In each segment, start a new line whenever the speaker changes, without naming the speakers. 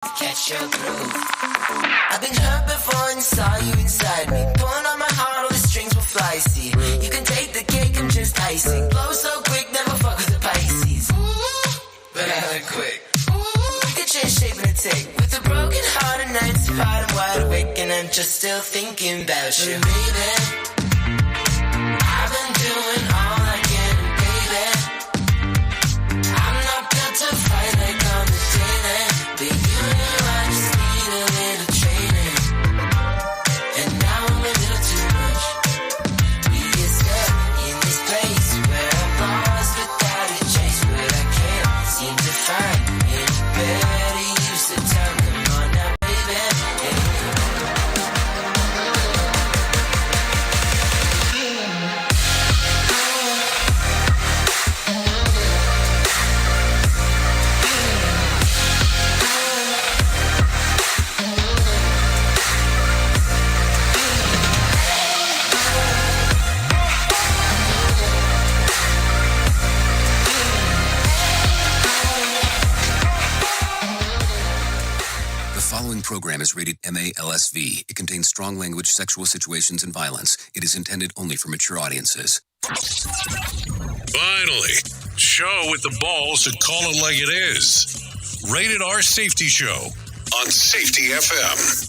Catch your groove. I've been hurt before and saw you inside me. Pulling on my heart, all the strings will fly. See, you can take the cake, I'm just icing. Blow so quick, never fuck with the Pisces. But I heard quick. You can change shape in a take. With a broken heart and nights apart, I'm wide awake and I'm just still thinking about you, baby. I've been doing all I can, baby. I'm not built to fight like on the daily. But you know I just need a little training. And now I'm a little too much. We get stuck in this place where I'm lost without a chase. But I can't seem to find any better use of time. Come on now, baby.
The following program is rated MA-LSV. It contains strong language, sexual situations, and violence. It is intended only for mature audiences.
Finally, show with the balls to call it like it is. Rated R Safety Show on Safety FM.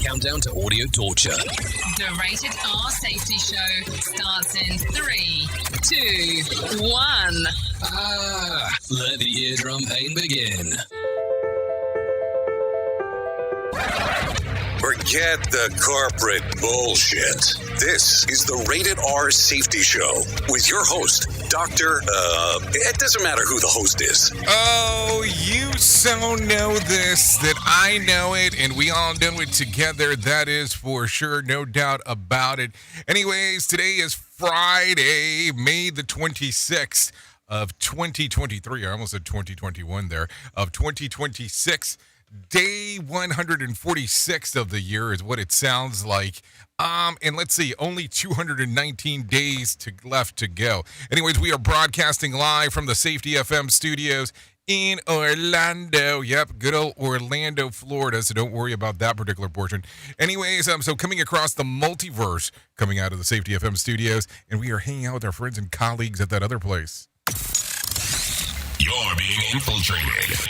Countdown to audio torture.
The Rated R Safety Show starts in 3, 2, 1.
Let the eardrum pain begin.
Forget the corporate bullshit. This is the Rated R Safety Show with your host, Dr. It doesn't matter who the host is.
Oh, you so know this, that I know it, and we all know it together. That is for sure, no doubt about it. Anyways, today is Friday, May the 26th of 2023. I almost said 2021 there, of 2026. Day 146 of the year is what it sounds like. And let's see, only 219 days left to go. Anyways, we are broadcasting live from the Safety FM studios in Orlando. Yep, good old Orlando, Florida. So don't worry about that particular portion. Anyways, so coming across the multiverse, coming out of the Safety FM studios, and we are hanging out with our friends and colleagues at that other place.
You're being infiltrated.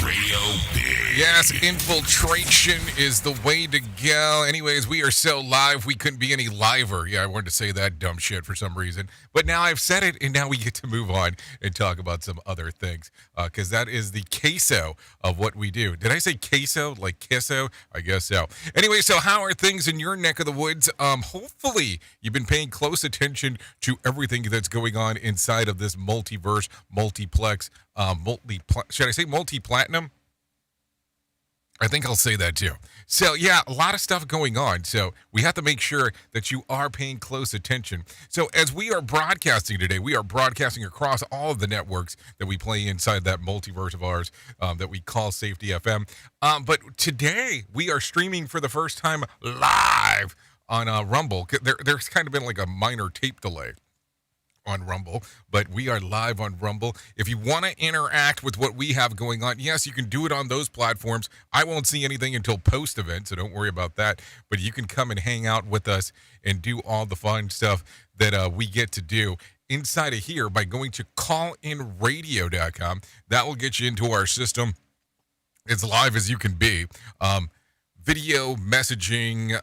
Radio Big.
Yes, infiltration is the way to go. Anyways, we are so live, we couldn't be any liver. Yeah, I wanted to say that dumb shit for some reason. But now I've said it, and now we get to move on and talk about some other things. Because that is the queso of what we do. Did I say queso? Like queso? I guess so. Anyway, so how are things in your neck of the woods? Hopefully, you've been paying close attention to everything that's going on inside of this multiverse, multiplex, should I say multi-platinum? I think I'll say that too. So yeah, a lot of stuff going on. So we have to make sure that you are paying close attention. So as we are broadcasting today, we are broadcasting across all of the networks that we play inside that multiverse of ours that we call Safety FM. But today we are streaming for the first time live on Rumble. There's kind of been like a minor tape delay on Rumble, but we are live on Rumble. If you want to interact with what we have going on, yes, you can do it on those platforms. I won't see anything until post-event, so don't worry about that. But you can come and hang out with us and do all the fun stuff that we get to do inside of here by going to callinradio.com. That will get you into our system as live as you can be. Video messaging,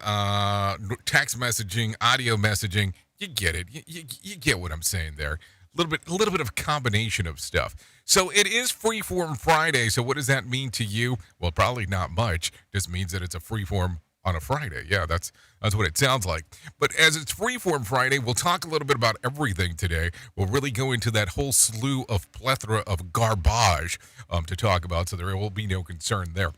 text messaging, audio messaging. You get it. You get what I'm saying there. A little bit of a combination of stuff. So it is Freeform Friday. So what does that mean to you? Well, probably not much. Just means that it's a freeform on a Friday. Yeah, that's what it sounds like. But as it's Freeform Friday, we'll talk a little bit about everything today. We'll really go into that whole slew of plethora of garbage to talk about. So there will be no concern there.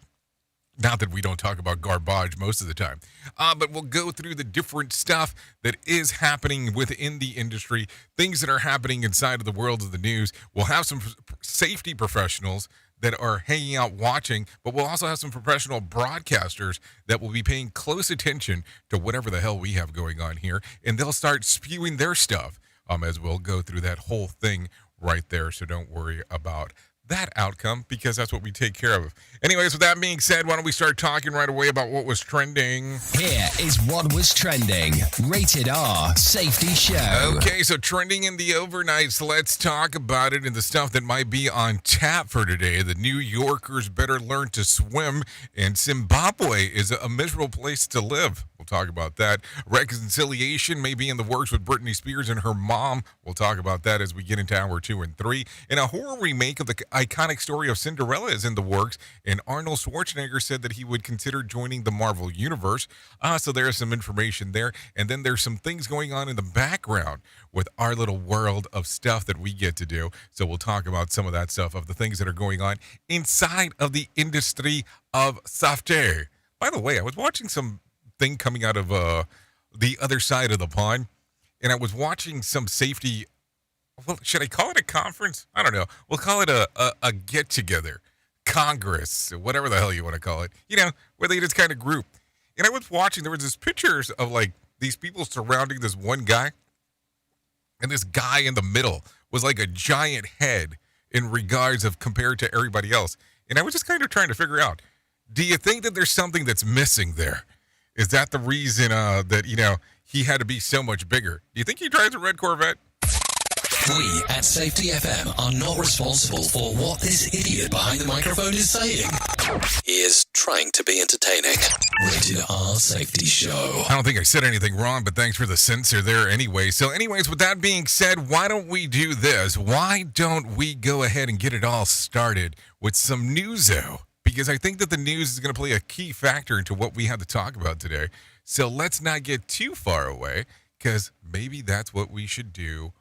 Not that we don't talk about garbage most of the time, but we'll go through the different stuff that is happening within the industry, things that are happening inside of the world of the news. We'll have some safety professionals that are hanging out watching, but we'll also have some professional broadcasters that will be paying close attention to whatever the hell we have going on here, and they'll start spewing their stuff as we'll go through that whole thing right there, so don't worry about that outcome because that's what we take care of. Anyways, with that being said, why don't we start talking right away about what was trending?
Here is what was trending. Rated R Safety Show.
Okay, so trending in the overnights. Let's talk about it and the stuff that might be on tap for today. The New Yorkers better learn to swim, and Zimbabwe is a miserable place to live. We'll talk about that. Reconciliation may be in the works with Britney Spears and her mom. We'll talk about that as we get into hour 2 and 3. And a horror remake of the iconic story of Cinderella is in the works. And Arnold Schwarzenegger said that he would consider joining the Marvel Universe. So there's some information there. And then there's some things going on in the background with our little world of stuff that we get to do. So we'll talk about some of that stuff, of the things that are going on inside of the industry of software. By the way, I was watching some thing coming out of the other side of the pond, and I was watching some safety. Well, should I call it a conference? I don't know. We'll call it a get-together. Congress, whatever the hell you want to call it, where they just kind of group. And I was watching, there was this pictures of like these people surrounding this one guy, and this guy in the middle was like a giant head in regards of compared to everybody else. And I was just kind of trying to figure out, do you think that there's something that's missing there? Is that the reason that, he had to be so much bigger? Do you think he drives a red Corvette?
We at Safety FM are not responsible for what this idiot behind the microphone is saying. He is trying to be entertaining. Rated R Safety Show.
I don't think I said anything wrong, but thanks for the censor there anyway. So anyways, with that being said, why don't we do this? Why don't we go ahead and get it all started with some newso? Because I think that the news is going to play a key factor into what we have to talk about today. So let's not get too far away, because maybe that's what we should do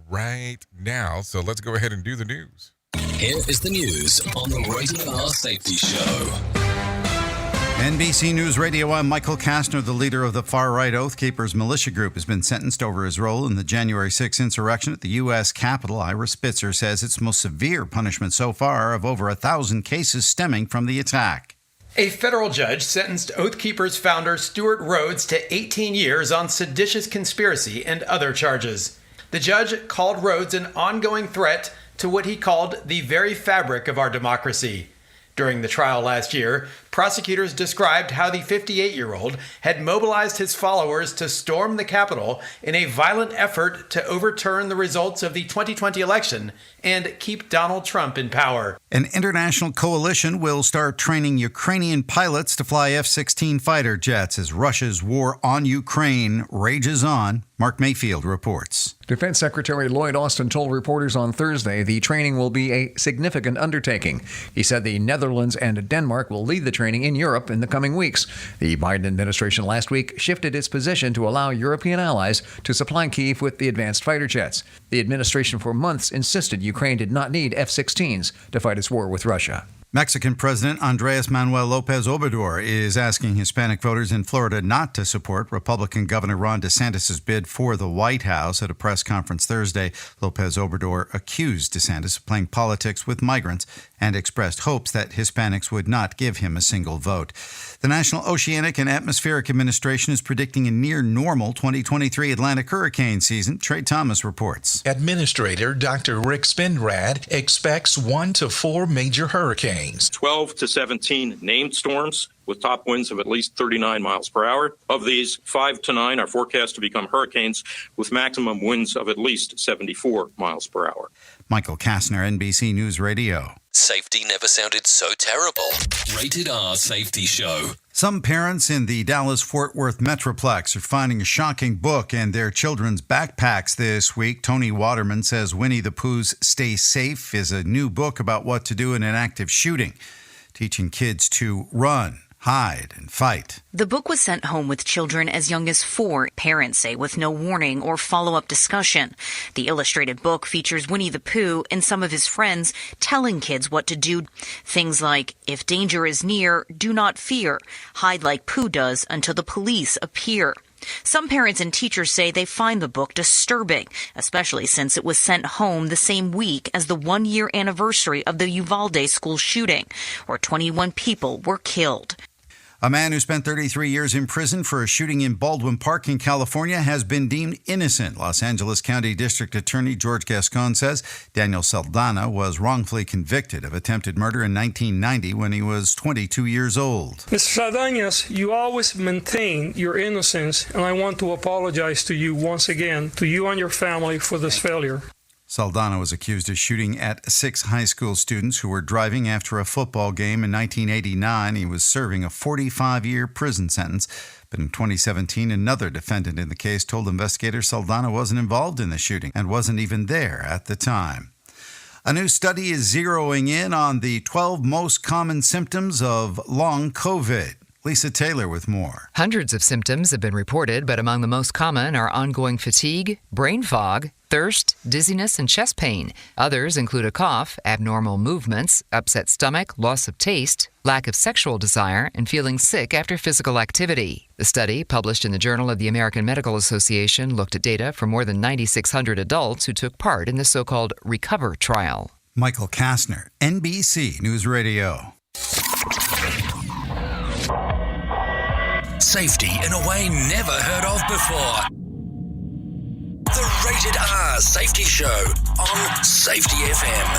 right now. So let's go ahead and do the news.
Here is the news on the Rated R Safety Show.
NBC News Radio, I'm Michael Kastner. The leader of the far-right Oath Keepers militia group has been sentenced over his role in the January 6 insurrection at the U.S. Capitol. Ira Spitzer says it's most severe punishment so far of over 1,000 cases stemming from the attack.
A federal judge sentenced Oath Keepers founder Stuart Rhodes to 18 years on seditious conspiracy and other charges. The judge called Rhodes an ongoing threat to what he called the very fabric of our democracy. During the trial last year, prosecutors described how the 58-year-old had mobilized his followers to storm the Capitol in a violent effort to overturn the results of the 2020 election and keep Donald Trump in power.
An international coalition will start training Ukrainian pilots to fly F-16 fighter jets as Russia's war on Ukraine rages on. Mark Mayfield reports.
Defense Secretary Lloyd Austin told reporters on Thursday the training will be a significant undertaking. He said the Netherlands and Denmark will lead the training in Europe in the coming weeks. The Biden administration last week shifted its position to allow European allies to supply Kyiv with the advanced fighter jets. The administration for months insisted Ukraine did not need F-16s to fight its war with Russia.
Mexican President Andres Manuel Lopez Obrador is asking Hispanic voters in Florida not to support Republican Governor Ron DeSantis' bid for the White House. At a press conference Thursday, Lopez Obrador accused DeSantis of playing politics with migrants and expressed hopes that Hispanics would not give him a single vote. The National Oceanic and Atmospheric Administration is predicting a near-normal 2023 Atlantic hurricane season. Trey Thomas reports.
Administrator Dr. Rick Spinrad expects 1 to 4 major hurricanes.
12 to 17 named storms with top winds of at least 39 miles per hour. Of these, 5 to 9 are forecast to become hurricanes with maximum winds of at least 74 miles per hour.
Michael Kastner, NBC News Radio.
Safety never sounded so terrible. Rated R Safety Show.
Some parents in the Dallas-Fort Worth Metroplex are finding a shocking book in their children's backpacks this week. Tony Waterman says Winnie the Pooh's Stay Safe is a new book about what to do in an active shooting, teaching kids to run, hide, and fight.
The book was sent home with children as young as 4, parents say, with no warning or follow-up discussion. The illustrated book features Winnie the Pooh and some of his friends telling kids what to do. Things like, if danger is near, do not fear. Hide like Pooh does until the police appear. Some parents and teachers say they find the book disturbing, especially since it was sent home the same week as the 1-year anniversary of the Uvalde school shooting, where 21 people were killed.
A man who spent 33 years in prison for a shooting in Baldwin Park in California has been deemed innocent. Los Angeles County District Attorney George Gascon says Daniel Saldana was wrongfully convicted of attempted murder in 1990 when he was 22 years old.
Mr. Saldana, you always maintain your innocence, and I want to apologize to you once again, to you and your family, for this failure.
Saldana was accused of shooting at 6 high school students who were driving after a football game in 1989. He was serving a 45-year prison sentence. But in 2017, another defendant in the case told investigators Saldana wasn't involved in the shooting and wasn't even there at the time. A new study is zeroing in on the 12 most common symptoms of long COVID. Lisa Taylor with more.
Hundreds of symptoms have been reported, but among the most common are ongoing fatigue, brain fog, thirst, dizziness, and chest pain. Others include a cough, abnormal movements, upset stomach, loss of taste, lack of sexual desire, and feeling sick after physical activity. The study, published in the Journal of the American Medical Association, looked at data from more than 9,600 adults who took part in the so-called RECOVER trial.
Michael Kastner, NBC News Radio.
Safety in a way never heard of before. The Rated R Safety Show on Safety FM.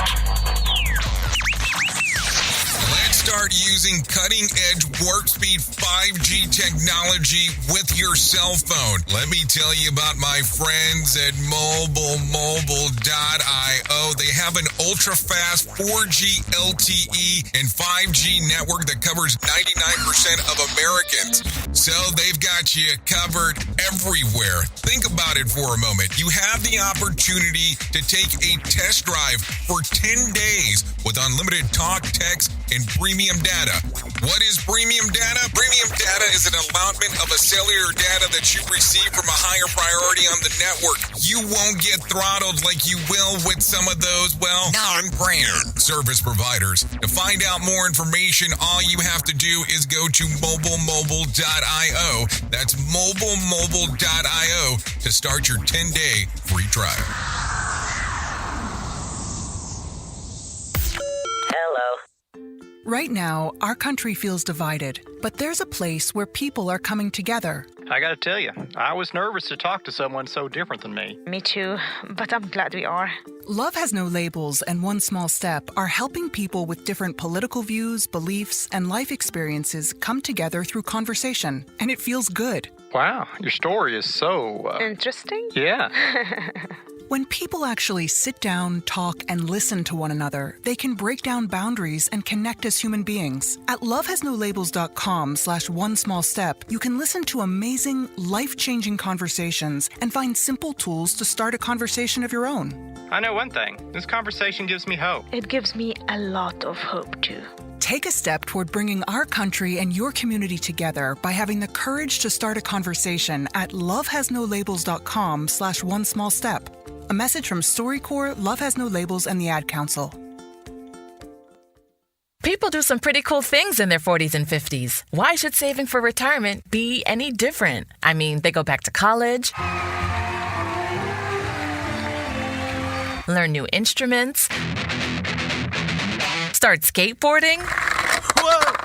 Let's start using cutting-edge warp speed 5G technology with your cell phone. Let me tell you about my friends at mobile.io. They have an ultra-fast 4G LTE and 5G network that covers 99% of Americans. So they've got you covered everywhere. Think about it for a moment. You have the opportunity to take a test drive for 10 days with unlimited talk, text, and premium data. What is premium data? Premium data is an allotment of a cellular data that you receive from a higher priority on the network. You won't get throttled like you will with some of those, well, non-brand service providers. To find out more information, all you have to do is go to mobile.io. That's mobile.io to start your 10-day free trial.
Right now, our country feels divided, but there's a place where people are coming together.
I gotta tell you, I was nervous to talk to someone so different than me.
Me too, but I'm glad we are.
Love Has No Labels and One Small Step are helping people with different political views, beliefs, and life experiences come together through conversation, and it feels good.
Wow, your story is so...
interesting?
Yeah.
When people actually sit down, talk, and listen to one another, they can break down boundaries and connect as human beings. At lovehasnolabels.com/onesmallstep, you can listen to amazing, life-changing conversations and find simple tools to start a conversation of your own.
I know one thing. This conversation gives me hope.
It gives me a lot of hope, too.
Take a step toward bringing our country and your community together by having the courage to start a conversation at lovehasnolabels.com/onesmallstep. A message from StoryCorps, Love Has No Labels, and the Ad Council.
People do some pretty cool things in their 40s and 50s. Why should saving for retirement be any different? I mean, they go back to college, learn new instruments, start skateboarding. Whoa!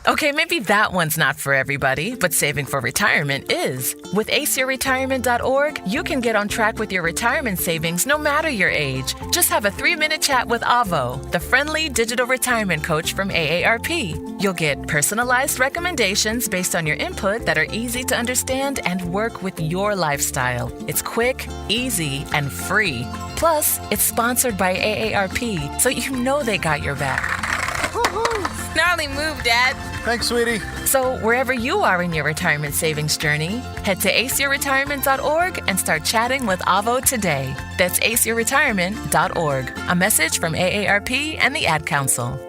Okay, maybe that one's not for everybody, but saving for retirement is. With aceyourretirement.org, you can get on track with your retirement savings no matter your age. Just have a 3-minute chat with Avo, the friendly digital retirement coach from AARP. You'll get personalized recommendations based on your input that are easy to understand and work with your lifestyle. It's quick, easy, and free. Plus, it's sponsored by AARP, so you know they got your back.
Gnarly move, Dad.
Thanks, sweetie. So wherever you are in your retirement savings journey, head to aceyourretirement.org and start chatting with Avo today. That's aceyourretirement.org. A message from AARP and the Ad Council.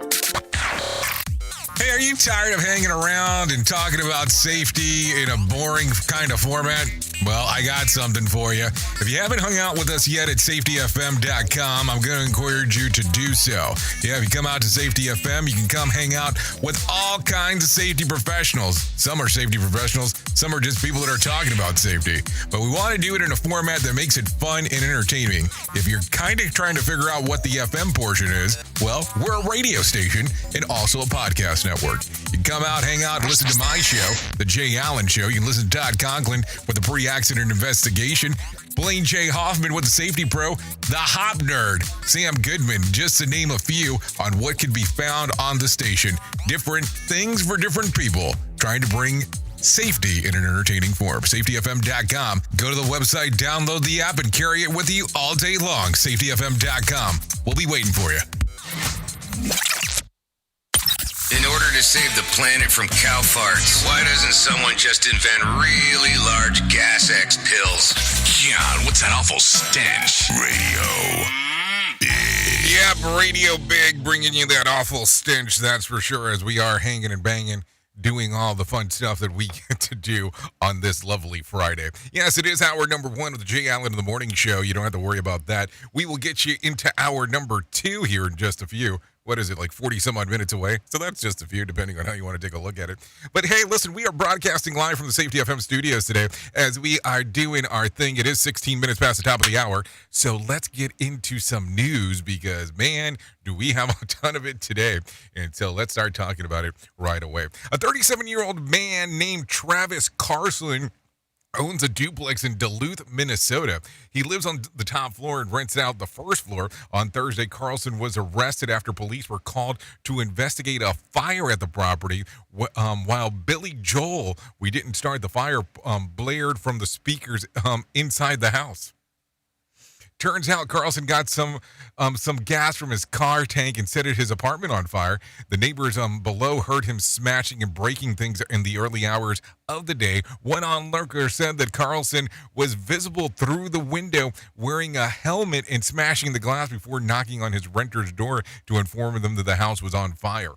Hey, are you tired of hanging around and talking about safety in a boring kind of format? Well, I got something for you. If you haven't hung out with us yet at safetyfm.com, I'm going to encourage you to do so. Yeah, if you come out to Safety FM, you can come hang out with all kinds of safety professionals. Some are safety professionals, some are just people that are talking about safety. But we want to do it in a format that makes it fun and entertaining. If you're kind of trying to figure out what the FM portion is, well, we're a radio station and also a podcast network. You can come out, hang out, and listen to my show, The Jay Allen Show. You can listen to Todd Conklin with the pre-accident investigation, Blaine J. Hoffman with the Safety Pro, the Hop Nerd, Sam Goodman, just to name a few on what can be found on the station. Different things for different people, trying to bring safety in an entertaining form. SafetyFM.com. Go to the website, download the app, and carry it with you all day long. SafetyFM.com. We'll be waiting for you.
In order to save the planet from cow farts, why doesn't someone just invent really large gas X pills?
God, what's that awful stench? Radio.
Yep, Radio Big bringing you that awful stench, that's for sure, as we are hanging and banging, doing all the fun stuff that we get to do on this lovely Friday. Yes, it is hour number 1 of the Jay Allen in the Morning Show. You don't have to worry about that. We will get you into hour number 2 here in just a few. What is it, like 40 some odd minutes away? So that's just a few, depending on how you want to take a look at it. But hey, listen, we are broadcasting live from the Safety FM studios today as we are doing our thing. It is 16 minutes past the top of the hour. So let's get into some news because, man, do we have a ton of it today. And so let's start talking about it right away. A 37-year-old man named Travis Carson owns a duplex in Duluth, Minnesota. He lives on the top floor and rents out the first floor. On Thursday, Carlson was arrested after police were called to investigate a fire at the property. While Billy Joel, we didn't start the fire, blared from the speakers inside the house. Turns out Carlson got some gas from his car tank and set his apartment on fire. The neighbors below heard him smashing and breaking things in the early hours of the day. One onlooker said that Carlson was visible through the window wearing a helmet and smashing the glass before knocking on his renter's door to inform them that the house was on fire.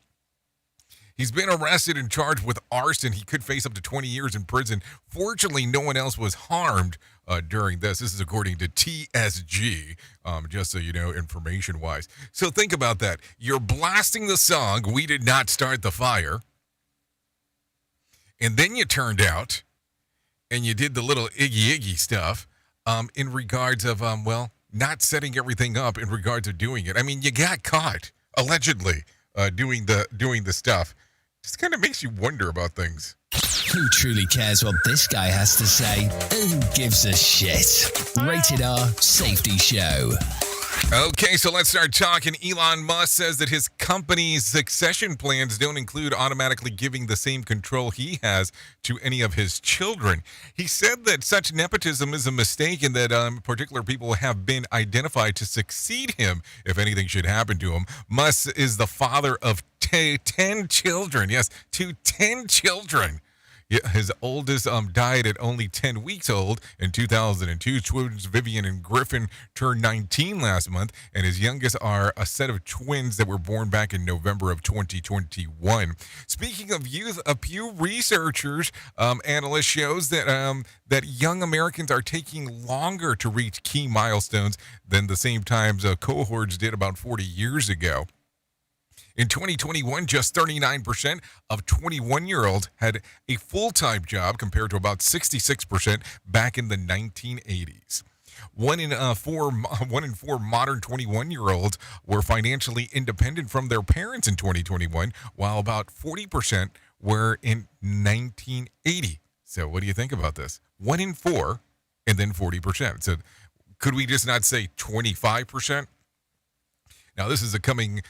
He's been arrested and charged with arson. He could face up to 20 years in prison. Fortunately, no one else was harmed during this. This is according to TSG, just so you know, information-wise. So think about that. You're blasting the song, "We Did Not Start the Fire," and then you turned out and you did the little iggy stuff in regards of, not setting everything up in regards of doing it. I mean, you got caught, allegedly, doing the stuff. Just kind of makes you wonder about things.
Who truly cares what this guy has to say? Who gives a shit? Rated R Safety Show.
Okay, so let's start talking. Elon Musk says that his company's succession plans don't include automatically giving the same control he has to any of his children. He said that such nepotism is a mistake and that particular people have been identified to succeed him if anything should happen to him. Musk is the father of 10 children. Yes, 10 children. His oldest died at only 10 weeks old in 2002. Twins Vivian and Griffin turned 19 last month, and his youngest are a set of twins that were born back in November of 2021. Speaking of youth, a Pew researchers analyst shows that that young Americans are taking longer to reach key milestones than the same times cohorts did about 40 years ago. In 2021, just 39% of 21-year-olds had a full-time job compared to about 66% back in the 1980s. One in four modern 21-year-olds were financially independent from their parents in 2021, while about 40% were in 1980. So what do you think about this? 1 in 4 and then 40%. So could we just not say 25%? Now, this is coming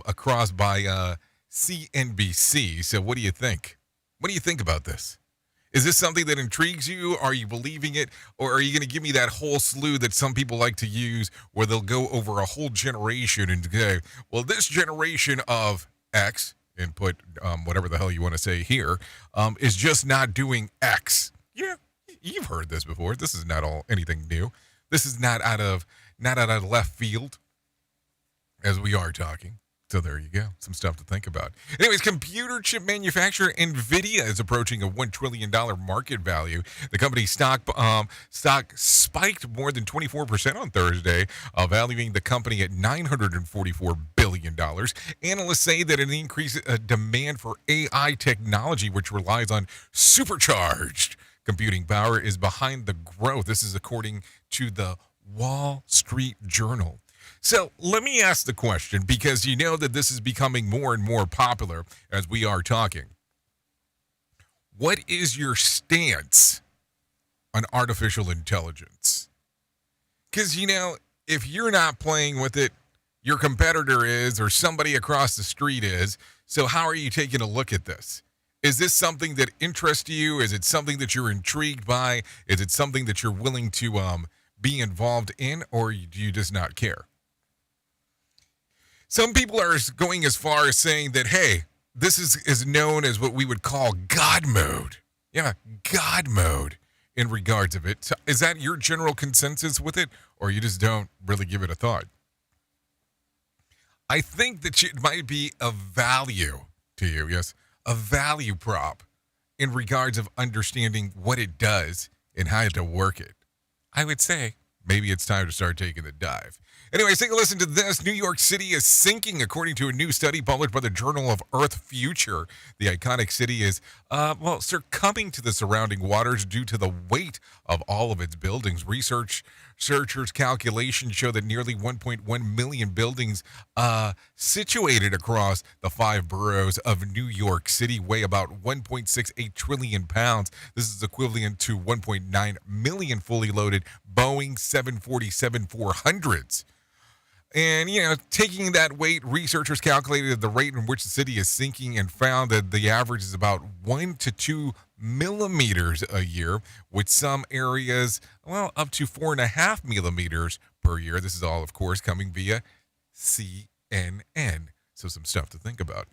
across by CNBC. So what do you think? What do you think about this? Is this something that intrigues you? Are you believing it? Or are you going to give me that whole slew that some people like to use where they'll go over a whole generation and say, well, this generation of X, and put whatever the hell you want to say here, is just not doing X. Yeah, you've heard this before. This is not anything new. This is not out of left field as we are talking. So there you go. Some stuff to think about. Anyways, computer chip manufacturer NVIDIA is approaching a $1 trillion market value. The company's stock spiked more than 24% on Thursday, valuing the company at $944 billion. Analysts say that an increased demand for AI technology, which relies on supercharged computing power, is behind the growth. This is according to the Wall Street Journal. So let me ask the question, because you know that this is becoming more and more popular as we are talking. What is your stance on artificial intelligence? Because, you know, if you're not playing with it, your competitor is, or somebody across the street is. So how are you taking a look at this? Is this something that interests you? Is it something that you're intrigued by? Is it something that you're willing to be involved in, or do you just not care? Some people are going as far as saying that, hey, this is known as what we would call God mode. Yeah, God mode in regards of it. So is that your general consensus with it, or you just don't really give it a thought? I think that it might be of value to you, yes, a value prop in regards of understanding what it does and how to work it. I would say maybe it's time to start taking the dive. Anyways, take a listen to this. New York City is sinking, according to a new study published by the Journal of Earth Future. The iconic city is, succumbing to the surrounding waters due to the weight of all of its buildings. Researchers' calculations show that nearly 1.1 million buildings situated across the 5 boroughs of New York City weigh about 1.68 trillion pounds. This is equivalent to 1.9 million fully loaded Boeing 747-400s. And, you know, taking that weight, researchers calculated the rate in which the city is sinking and found that the average is about 1 to 2 millimeters a year, with some areas, well, up to 4.5 millimeters per year. This is all, of course, coming via CNN. So some stuff to think about.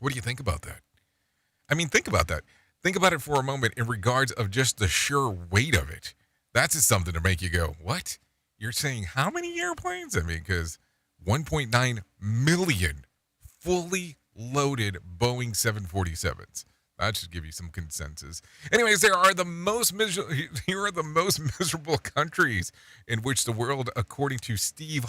What do you think about that? I mean, think about that. Think about it for a moment in regards of just the sheer weight of it. That's just something to make you go, what? You're saying how many airplanes? I mean, because 1.9 million fully loaded Boeing 747s. That should give you some consensus. Anyways, here are the most miserable countries in which the world, according to Steve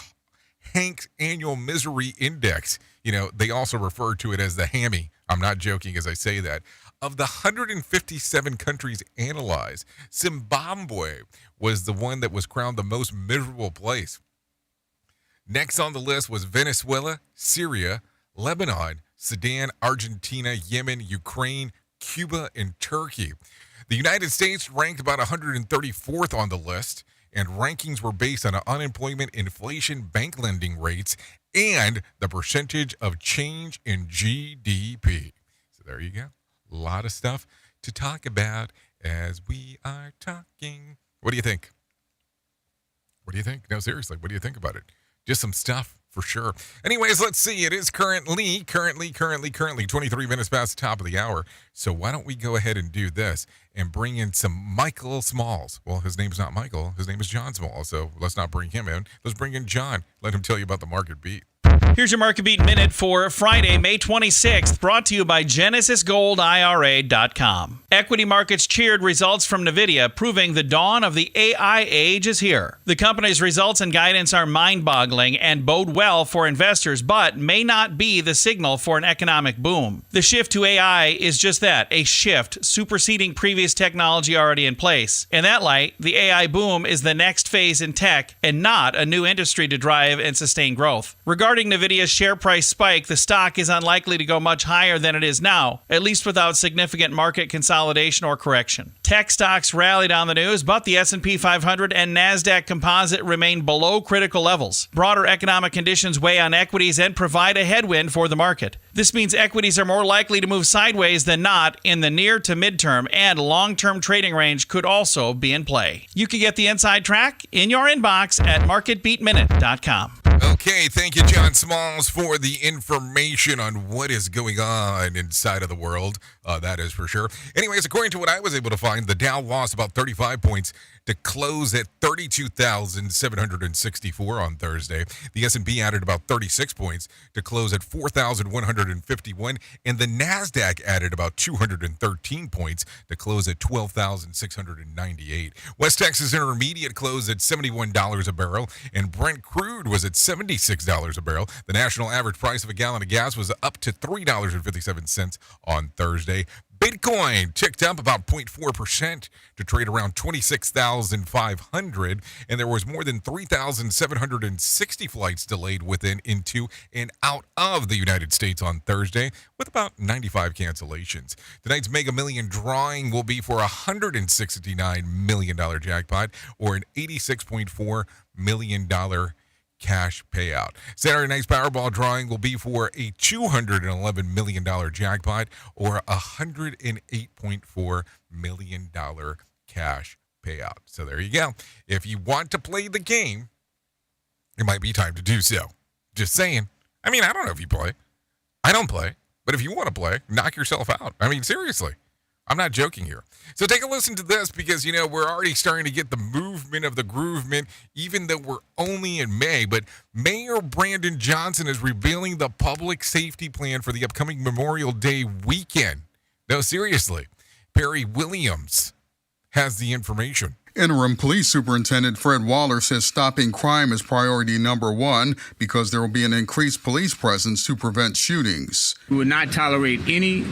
Hank's annual misery index. You know, they also refer to it as the hammy. I'm not joking as I say that. Of the 157 countries analyzed, Zimbabwe was the one that was crowned the most miserable place. Next on the list was Venezuela, Syria, Lebanon, Sudan, Argentina, Yemen, Ukraine, Cuba, and Turkey. The United States ranked about 134th on the list, and rankings were based on unemployment, inflation, bank lending rates, and the percentage of change in GDP. So there you go. A lot of stuff to talk about as we are talking. What do you think? What do you think? No, seriously, what do you think about it? Just some stuff for sure. Anyways, let's see. It is currently 23 minutes past the top of the hour. So why don't we go ahead and do this and bring in some Michael Smalls. Well, his name's not Michael. His name is John Smalls. So let's not bring him in. Let's bring in John. Let him tell you about the market beat.
Here's your Market Beat Minute for Friday, May 26th, brought to you by GenesisGoldIRA.com. Equity markets cheered results from NVIDIA, proving the dawn of the AI age is here. The company's results and guidance are mind-boggling and bode well for investors, but may not be the signal for an economic boom. The shift to AI is just that, a shift, superseding previous technology already in place. In that light, the AI boom is the next phase in tech and not a new industry to drive and sustain growth. Regarding NVIDIA's share price spike, the stock is unlikely to go much higher than it is now, at least without significant market consolidation or correction. Tech stocks rallied on the news, but the S&P 500 and NASDAQ Composite remain below critical levels. Broader economic conditions weigh on equities and provide a headwind for the market. This means equities are more likely to move sideways than not in the near to midterm, and long-term trading range could also be in play. You can get the inside track in your inbox at marketbeatminute.com.
Okay, thank you, John Smalls, for the information on what is going on inside of the world. That is for sure. Anyways, according to what I was able to find, the Dow lost about 35 points to close at 32,764 on Thursday. The S&P added about 36 points to close at 4,151, and the Nasdaq added about 213 points to close at 12,698. West Texas Intermediate closed at $71 a barrel, and Brent crude was at $76 a barrel. The national average price of a gallon of gas was up to $3.57 on Thursday. Bitcoin ticked up about 0.4% to trade around 26,500, and there was more than 3,760 flights delayed within, into, and out of the United States on Thursday, with about 95 cancellations. Tonight's Mega Million drawing will be for a $169 million jackpot, or an $86.4 million cash payout. Saturday night's Powerball drawing will be for a $211 million jackpot, or a $108.4 million cash payout. So there you go. If you want to play the game, it might be time to do so. Just saying. I mean, I don't know if you play. I don't play. But if you want to play, knock yourself out. I mean, seriously. I'm not joking here. So take a listen to this, because, we're already starting to get the movement of the groovement, even though we're only in May. But Mayor Brandon Johnson is revealing the public safety plan for the upcoming Memorial Day weekend. No, seriously. Perry Williams has the information.
Interim Police Superintendent Fred Waller says stopping crime is priority number one because there will be an increased police presence to prevent shootings.
We will not tolerate any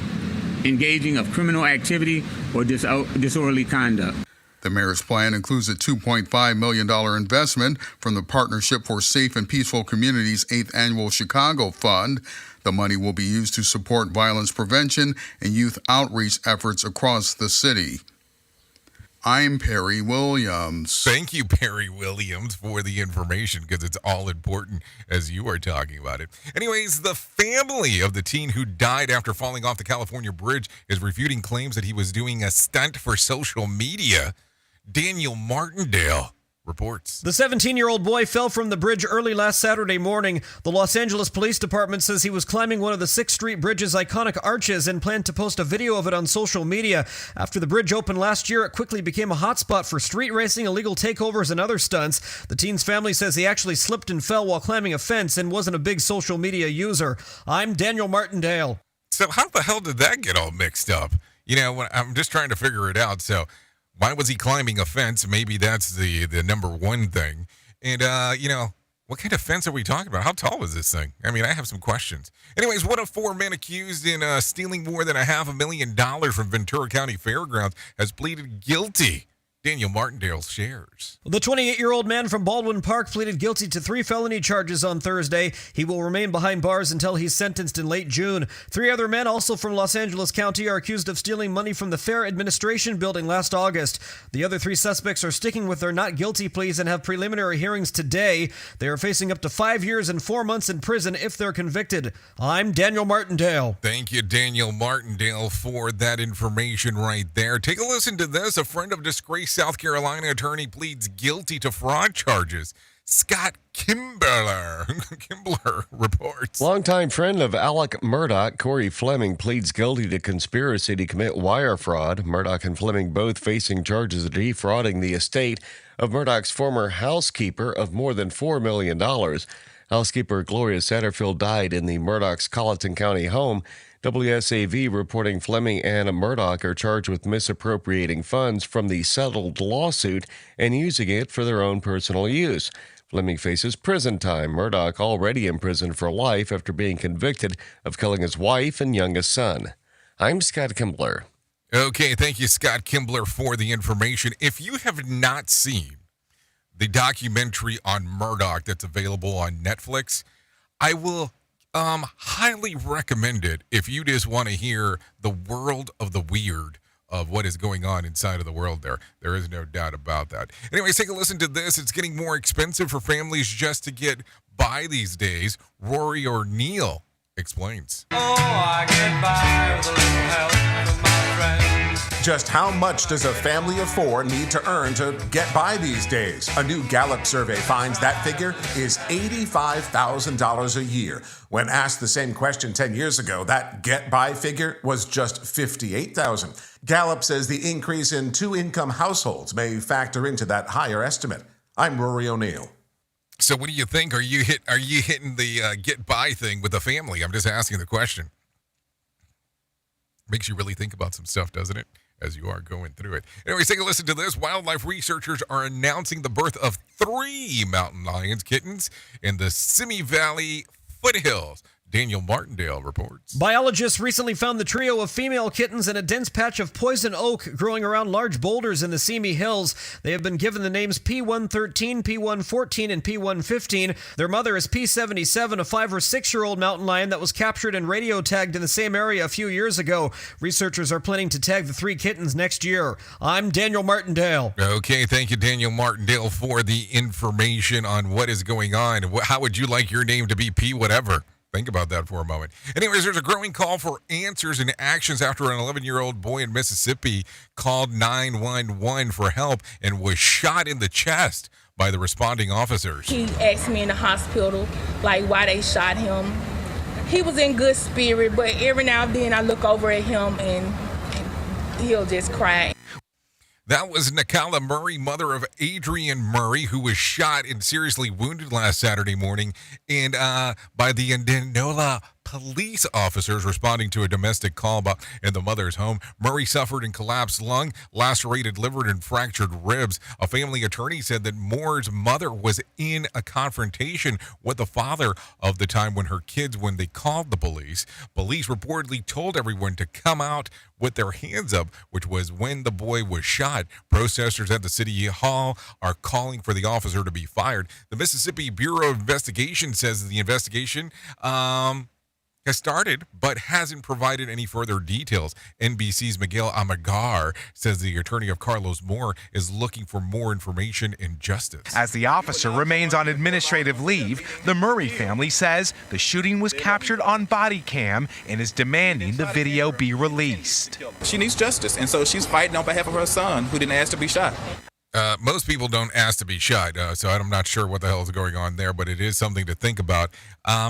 engaging of criminal activity or disorderly conduct.
The mayor's plan includes a $2.5 million investment from the Partnership for Safe and Peaceful Communities 8th Annual Chicago Fund. The money will be used to support violence prevention and youth outreach efforts across the city. I'm Perry Williams.
Thank you, Perry Williams, for the information, because it's all important as you are talking about it. Anyways, the family of the teen who died after falling off the California bridge is refuting claims that he was doing a stunt for social media. Daniel Martindale reports.
The 17-year-old boy fell from the bridge early last Saturday morning. The Los Angeles Police Department says he was climbing one of the 6th Street Bridge's iconic arches and planned to post a video of it on social media. After the bridge opened last year, it quickly became a hotspot for street racing, illegal takeovers, and other stunts. The teen's family says he actually slipped and fell while climbing a fence and wasn't a big social media user. I'm Daniel Martindale.
So how the hell did that get all mixed up? I'm just trying to figure it out. So why was he climbing a fence? Maybe that's the number one thing. And, what kind of fence are we talking about? How tall is this thing? I mean, I have some questions. Anyways, one of 4 men accused in stealing more than $500,000 from Ventura County Fairgrounds has pleaded guilty. Daniel Martindale shares.
The 28-year-old man from Baldwin Park pleaded guilty to 3 felony charges on Thursday. He will remain behind bars until he's sentenced in late June. 3 other men, also from Los Angeles County, are accused of stealing money from the Fair Administration building last August. The other 3 suspects are sticking with their not guilty pleas and have preliminary hearings today. They are facing up to 5 years and 4 months in prison if they're convicted. I'm Daniel Martindale.
Thank you, Daniel Martindale, for that information right there. Take a listen to this. A friend of disgraced South Carolina attorney pleads guilty to fraud charges. Scott Kimbler reports.
Longtime friend of Alec Murdaugh, Corey Fleming, pleads guilty to conspiracy to commit wire fraud. Murdaugh and Fleming both facing charges of defrauding the estate of Murdaugh's former housekeeper of more than $4 million. Housekeeper Gloria Satterfield died in the Murdaugh's Colleton County home. WSAV reporting Fleming and Murdaugh are charged with misappropriating funds from the settled lawsuit and using it for their own personal use. Fleming faces prison time. Murdaugh already in prison for life after being convicted of killing his wife and youngest son. I'm Scott Kimbler.
Okay, thank you, Scott Kimbler, for the information. If you have not seen the documentary on Murdaugh that's available on Netflix, I will highly recommend it if you just want to hear the world of the weird of what is going on inside of the world there. There is no doubt about that. Anyways, take a listen to this. It's getting more expensive for families just to get by these days. Rory O'Neill explains.
Oh, I get by with a little help from my friends.
Just how much does a family of four need to earn to get by these days? A new Gallup survey finds that figure is $85,000 a year. When asked the same question 10 years ago, that get-by figure was just $58,000. Gallup says the increase in two-income households may factor into that higher estimate. I'm Rory O'Neill.
So what do you think? Are you hitting the get-by thing with the family? I'm just asking the question. Makes you really think about some stuff, doesn't it? As you are going through it. Anyways, take a listen to this. Wildlife researchers are announcing the birth of 3 mountain lions kittens in the Simi Valley foothills. Daniel Martindale reports.
Biologists recently found the trio of female kittens in a dense patch of poison oak growing around large boulders in the Simi Hills. They have been given the names P113, P114, and P115. Their mother is P77, a 5 or 6-year-old mountain lion that was captured and radio tagged in the same area a few years ago. Researchers are planning to tag the 3 kittens next year. I'm Daniel Martindale.
Okay, thank you, Daniel Martindale, for the information on what is going on. How would you like your name to be? P whatever. Think about that for a moment. Anyways, there's a growing call for answers and actions after an 11-year-old boy in Mississippi called 911 for help and was shot in the chest by the responding officers.
He asked me in the hospital, why they shot him. He was in good spirit, but every now and then I look over at him and he'll just cry.
That was Nakala Murray, mother of Adrian Murray, who was shot and seriously wounded last Saturday morning by the Indianola police officers responding to a domestic call in the mother's home. Murray suffered a collapsed lung, lacerated liver, and fractured ribs. A family attorney said that Moore's mother was in a confrontation with the father of the time when they called the police. Police reportedly told everyone to come out with their hands up, which was when the boy was shot. Protesters at the city hall are calling for the officer to be fired. The Mississippi Bureau of Investigation says the investigation has started, but hasn't provided any further details. NBC's Miguel Amagar says the attorney of Carlos Moore is looking for more information and justice.
As the officer remains on administrative leave, the Murray family says the shooting was captured on body cam and is demanding the video be released.
She needs justice, and so she's fighting on behalf of her son, who didn't ask to be shot.
Most people don't ask to be shot, so I'm not sure what the hell is going on there, but it is something to think about.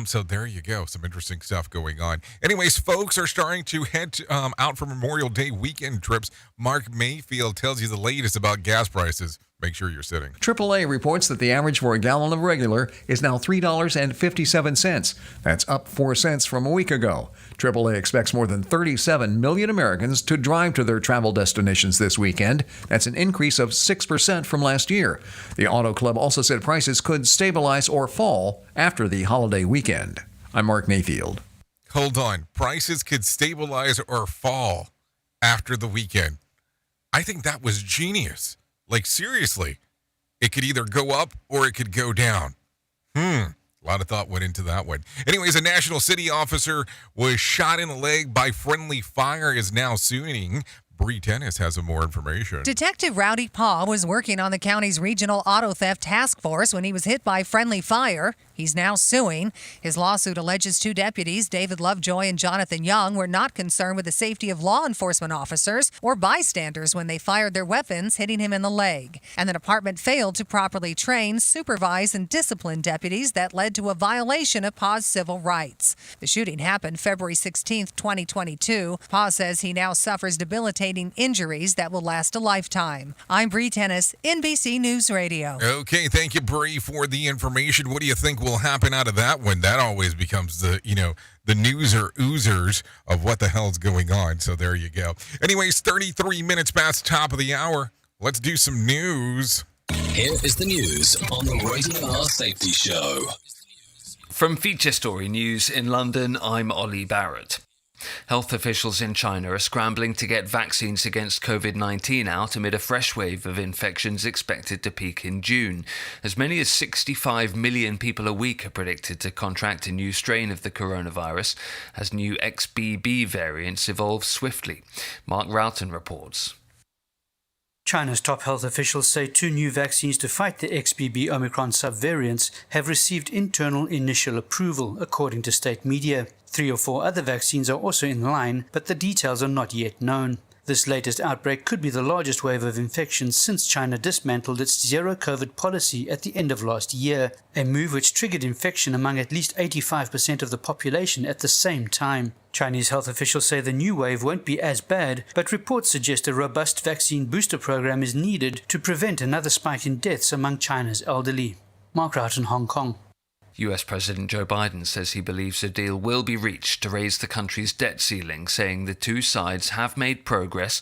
So there you go. Some interesting stuff going on. Anyways, folks are starting to head out for Memorial Day weekend trips. Mark Mayfield tells you the latest about gas prices. Make sure you're sitting.
AAA reports that the average for a gallon of regular is now $3.57. That's up 4 cents from a week ago. AAA expects more than 37 million Americans to drive to their travel destinations this weekend. That's an increase of 6% from last year. The Auto Club also said prices could stabilize or fall after the holiday weekend. I'm Mark Mayfield.
Hold on. Prices could stabilize or fall after the weekend. I think that was genius. Seriously, it could either go up or it could go down. A lot of thought went into that one. Anyways, a National City officer was shot in the leg by friendly fire, is now suing. Bree Tennis has some more information.
Detective Rowdy Paw was working on the county's regional auto theft task force when he was hit by friendly fire. He's now suing. His lawsuit alleges 2 deputies, David Lovejoy and Jonathan Young, were not concerned with the safety of law enforcement officers or bystanders when they fired their weapons, hitting him in the leg. And the department failed to properly train, supervise, and discipline deputies that led to a violation of Paw's civil rights. The shooting happened February 16, 2022. Paw says he now suffers debilitating injuries that will last a lifetime. I'm Bree Tennis, NBC News Radio.
Okay, thank you, Bree, for the information. What do you think will happen out of that one? That always becomes the news or oozers of what the hell's going on. So there you go. Anyways, 33 minutes past top of the hour. Let's do some news.
Here is the news on the Radio R Safety Show.
From Feature Story News in London, I'm Ollie Barrett. Health officials in China are scrambling to get vaccines against COVID-19 out amid a fresh wave of infections expected to peak in June. As many as 65 million people a week are predicted to contract a new strain of the coronavirus as new XBB variants evolve swiftly. Mark Roughton reports.
China's top health officials say 2 new vaccines to fight the XBB Omicron subvariants have received internal initial approval, according to state media. 3 or 4 other vaccines are also in line, but the details are not yet known. This latest outbreak could be the largest wave of infections since China dismantled its zero-COVID policy at the end of last year, a move which triggered infection among at least 85% of the population at the same time. Chinese health officials say the new wave won't be as bad, but reports suggest a robust vaccine booster program is needed to prevent another spike in deaths among China's elderly. Mark Roughton, Hong Kong.
US President Joe Biden says he believes a deal will be reached to raise the country's debt ceiling, saying the two sides have made progress,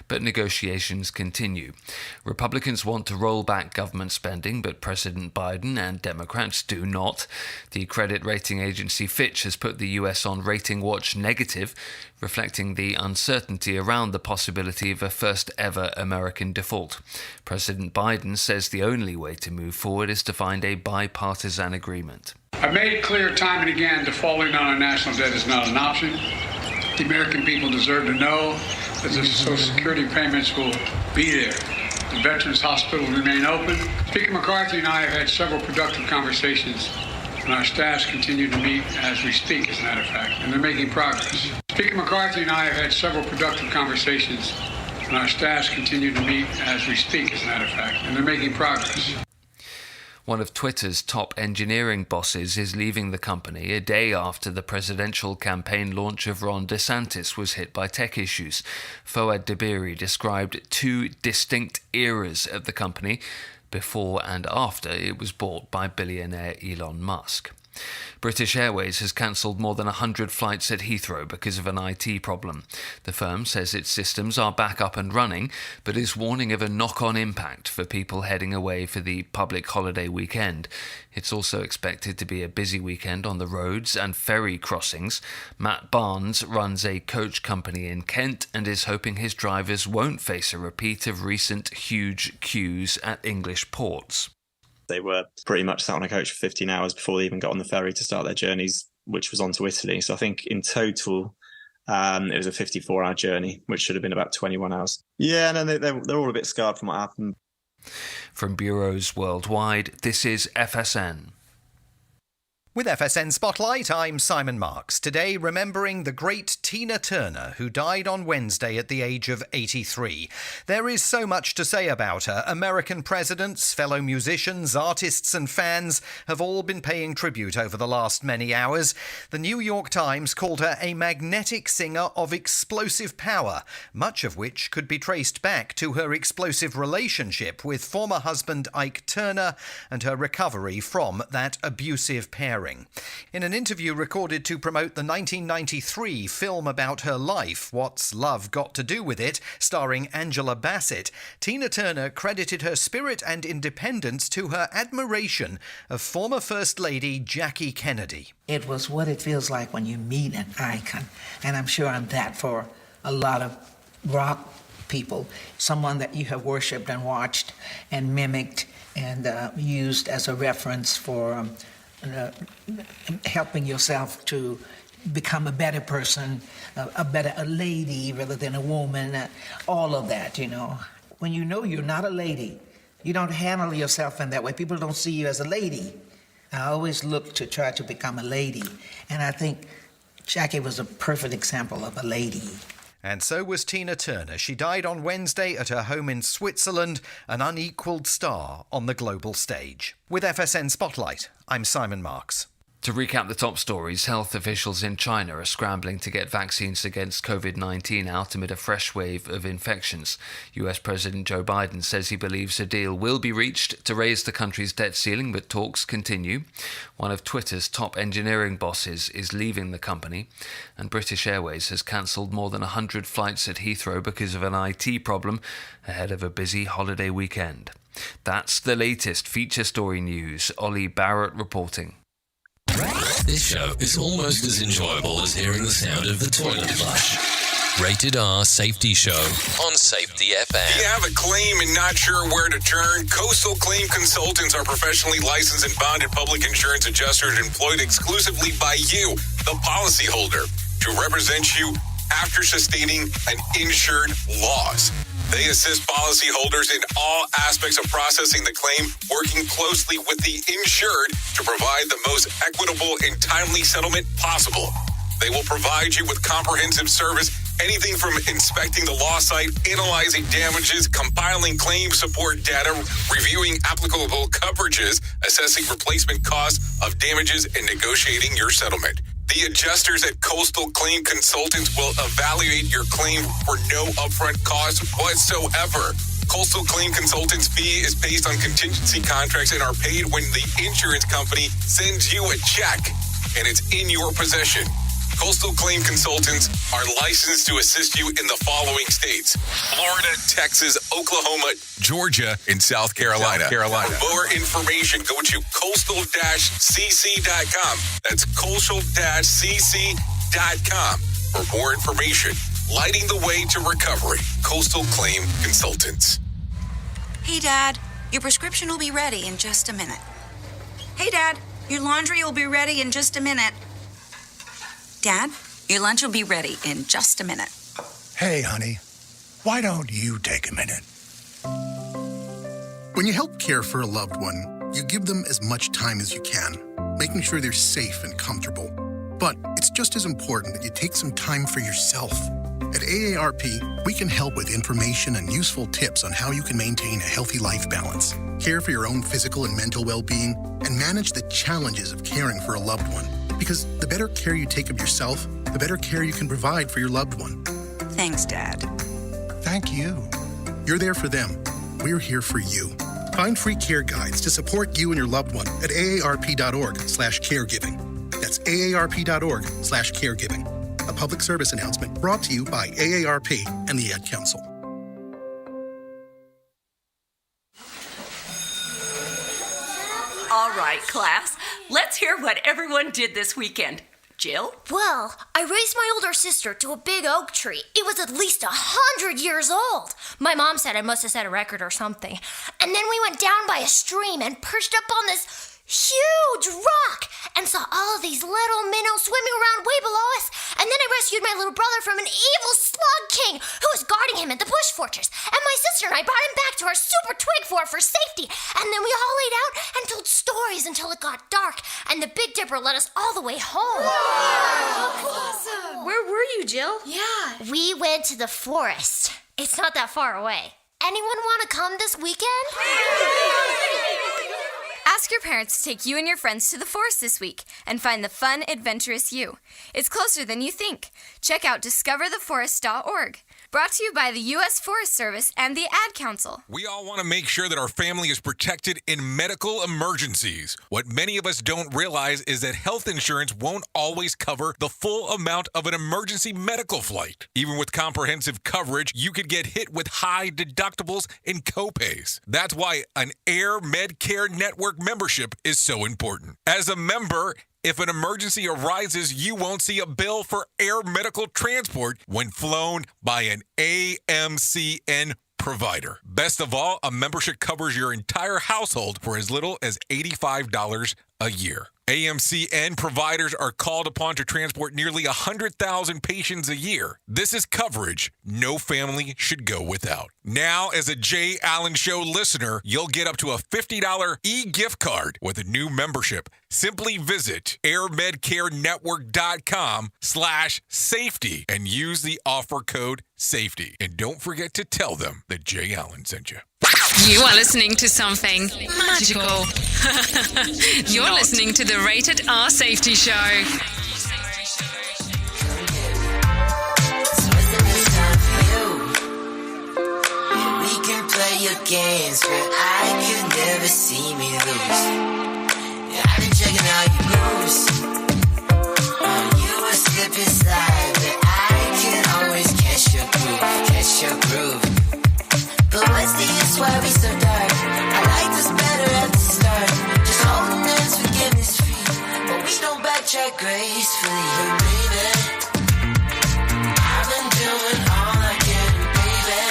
but negotiations continue. Republicans want to roll back government spending, but President Biden and Democrats do not. The credit rating agency Fitch has put the US on rating watch negative, reflecting the uncertainty around the possibility of a first-ever American default. President Biden says the only way to move forward is to find a bipartisan agreement.
I've made it clear time and again defaulting on our national debt is not an option. The American people deserve to know that the Social Security payments will be there. The Veterans Hospital will remain open. Speaker McCarthy and I have had several productive conversations, and our staffs continue to meet as we speak, as a matter of fact, and they're making progress. Speaker McCarthy and I have had several productive conversations, and our staffs continue to meet as we speak, as a matter of fact, and they're making progress.
One of Twitter's top engineering bosses is leaving the company a day after the presidential campaign launch of Ron DeSantis was hit by tech issues. Fouad Dabiri described two distinct eras of the company, before and after it was bought by billionaire Elon Musk. British Airways has cancelled more than 100 flights at Heathrow because of an IT problem. The firm says its systems are back up and running, but is warning of a knock-on impact for people heading away for the public holiday weekend. It's also expected to be a busy weekend on the roads and ferry crossings. Matt Barnes runs a coach company in Kent and is hoping his drivers won't face a repeat of recent huge queues at English ports.
They were pretty much sat on a coach for 15 hours before they even got on the ferry to start their journeys, which was on to Italy. So I think in total, it was a 54-hour journey, which should have been about 21 hours. Yeah, and they're all a bit scarred from what happened.
From bureaus worldwide, this is FSN.
With FSN Spotlight, I'm Simon Marks. Today, remembering the great Tina Turner, who died on Wednesday at the age of 83. There is so much to say about her. American presidents, fellow musicians, artists and fans have all been paying tribute over the last many hours. The New York Times called her a magnetic singer of explosive power, much of which could be traced back to her explosive relationship with former husband Ike Turner and her recovery from that abusive pairing. In an interview recorded to promote the 1993 film about her life, What's Love Got to Do With It, starring Angela Bassett, Tina Turner credited her spirit and independence to her admiration of former First Lady Jackie Kennedy.
It was what it feels like when you meet an icon, and I'm sure I'm that for a lot of rock people, someone that you have worshipped and watched and mimicked and used as a reference for helping yourself to become a better person, a lady rather than a woman, all of that, you know. When you know you're not a lady, you don't handle yourself in that way. People don't see you as a lady. I always look to try to become a lady, and I think Jackie was a perfect example of a lady.
And so was Tina Turner. She died on Wednesday at her home in Switzerland, an unequalled star on the global stage. With FSN Spotlight, I'm Simon Marks.
To recap the top stories, health officials in China are scrambling to get vaccines against COVID-19 out amid a fresh wave of infections. US President Joe Biden says he believes a deal will be reached to raise the country's debt ceiling, but talks continue. One of Twitter's top engineering bosses is leaving the company, and British Airways has cancelled more than 100 flights at Heathrow because of an IT problem ahead of a busy holiday weekend. That's the latest feature story news. Ollie Barrett reporting.
This show is almost as enjoyable as hearing the sound of the toilet flush. Rated R Safety Show on Safety FM.
Do you have a claim and not sure where to turn? Coastal Claim Consultants are professionally licensed and bonded public insurance adjusters employed exclusively by you, the policyholder, to represent you after sustaining an insured loss. They assist policyholders in all aspects of processing the claim, working closely with the insured to provide the most equitable and timely settlement possible. They will provide you with comprehensive service Anything from inspecting the law site, analyzing damages, compiling claim support data, reviewing applicable coverages, assessing replacement costs of damages, and negotiating your settlement. The adjusters at Coastal Claim Consultants will evaluate your claim for no upfront cost whatsoever. Coastal Claim Consultants' fee is based on contingency contracts and are paid when the insurance company sends you a check and it's in your possession. Coastal Claim Consultants are licensed to assist you in the following states: Florida, Texas, Oklahoma, Georgia, and South Carolina. For more information, go to coastal-cc.com. That's coastal-cc.com. For more information, lighting the way to recovery. Coastal Claim Consultants.
Hey, Dad, your prescription will be ready in just a minute. Hey, Dad, your laundry will be ready in just a minute. Dad, your lunch will be ready in just a minute.
Hey, honey, why don't you take a minute?
When you help care for a loved one, you give them as much time as you can, making sure they're safe and comfortable. But it's just as important that you take some time for yourself. At AARP, we can help with information and useful tips on how you can maintain a healthy life balance, care for your own physical and mental well-being, and manage the challenges of caring for a loved one. Because the better care you take of yourself, the better care you can provide for your loved one.
Thanks, Dad.
Thank you. You're there for them. We're here for you. Find free care guides to support you and your loved one at aarp.org/caregiving. That's aarp.org/caregiving. A public service announcement brought to you by AARP and the Ad Council.
All right, class. Let's hear what everyone did this weekend. Jill?
Well, I raised my older sister to a big oak tree. It was at least 100 years old. My mom said I must have set a record or something. And then we went down by a stream and perched up on this huge rock and saw all of these little minnows swimming around way below us. And then I rescued my little brother from an evil slug king who was guarding him at the bush fortress. And my sister and I brought him back to our super twig fort for safety. And then we all laid out and told stories until it got dark. And the Big Dipper led us all the way home. Wow, awesome.
Where were you, Jill?
Yeah. We went to the forest. It's not that far away. Anyone want to come this weekend?
Ask your parents to take you and your friends to the forest this week and find the fun, adventurous you. It's closer than you think. Check out discovertheforest.org. Brought to you by the U.S. Forest Service and the Ad Council.
We all want to make sure that our family is protected in medical emergencies. What many of us don't realize is that health insurance won't always cover the full amount of an emergency medical flight. Even with comprehensive coverage, you could get hit with high deductibles and copays. That's why an Air Medcare Network membership is so important. As a member, if an emergency arises, you won't see a bill for air medical transport when flown by an AMCN provider. Best of all, a membership covers your entire household for as little as $85 a year. AMCN providers are called upon to transport nearly 100,000 patients a year. This is coverage no family should go without. Now, as a Jay Allen Show listener, you'll get up to a $50 e-gift card with a new membership. Simply visit airmedcarenetwork.com/safety and use the offer code SAFETY. And don't forget to tell them that Jay Allen sent you.
You are listening to something magical. You're listening to the Rated R Safety Show.
We can play your games, but I can never see me lose. I've been checking out your moves. You a slip and slide, but I can always catch your groove. But what's the use, why we so dark? I like this better at the start. Just holding hands, forgiveness free. But we don't backtrack gracefully, baby. I've been doing all I can, baby.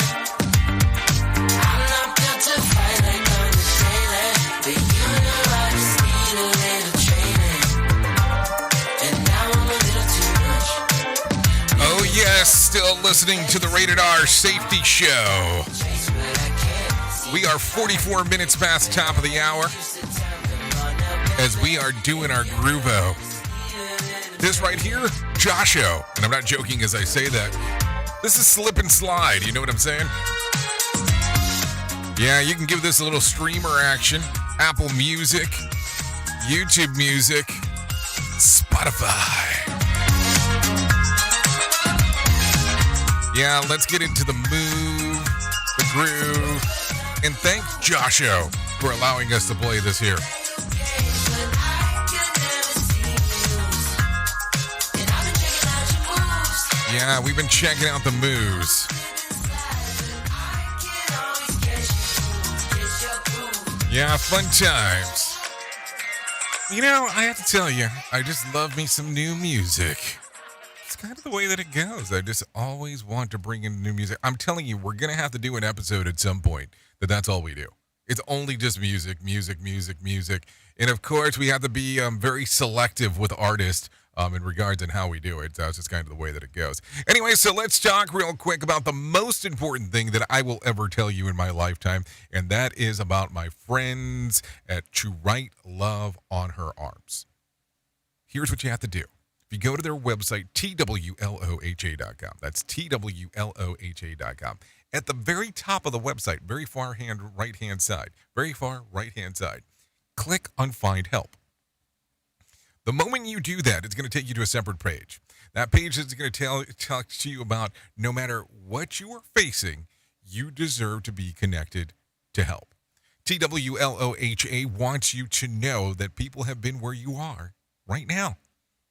I'm not built to fight like I'm the sailor. But you know I just need a little training. And now I'm a little too much.
Oh yes, still listening to the Rated R Safety Show. We are 44 minutes past top of the hour as we are doing our Groovo. This right here, Josho, and I'm not joking as I say that. This is Slip and Slide. You know what I'm saying? Yeah, you can give this a little streamer action. Apple Music, YouTube Music, Spotify. Yeah, let's get into the move, the groove, and thank Josho for allowing us to play this here. Yeah, we've been checking out the moves. Yeah, fun times. You know, I have to tell you, I just love me some new music. It's kind of the way that it goes. I just always want to bring in new music. I'm telling you, we're going to have to do an episode at some point that's all we do. It's only just music. And of course, we have to be very selective with artists in regards to how we do it. That's just kind of the way that it goes. Anyway, so let's talk real quick about the most important thing that I will ever tell you in my lifetime, and that is about my friends at To Write Love on Her Arms. Here's what you have to do. If you go to their website, twloha.com, that's twloha.com. At the very top of the website, very far right-hand side, click on Find Help. The moment you do that, it's going to take you to a separate page. That page is going to talk to you about no matter what you are facing, you deserve to be connected to help. TWLOHA wants you to know that people have been where you are right now,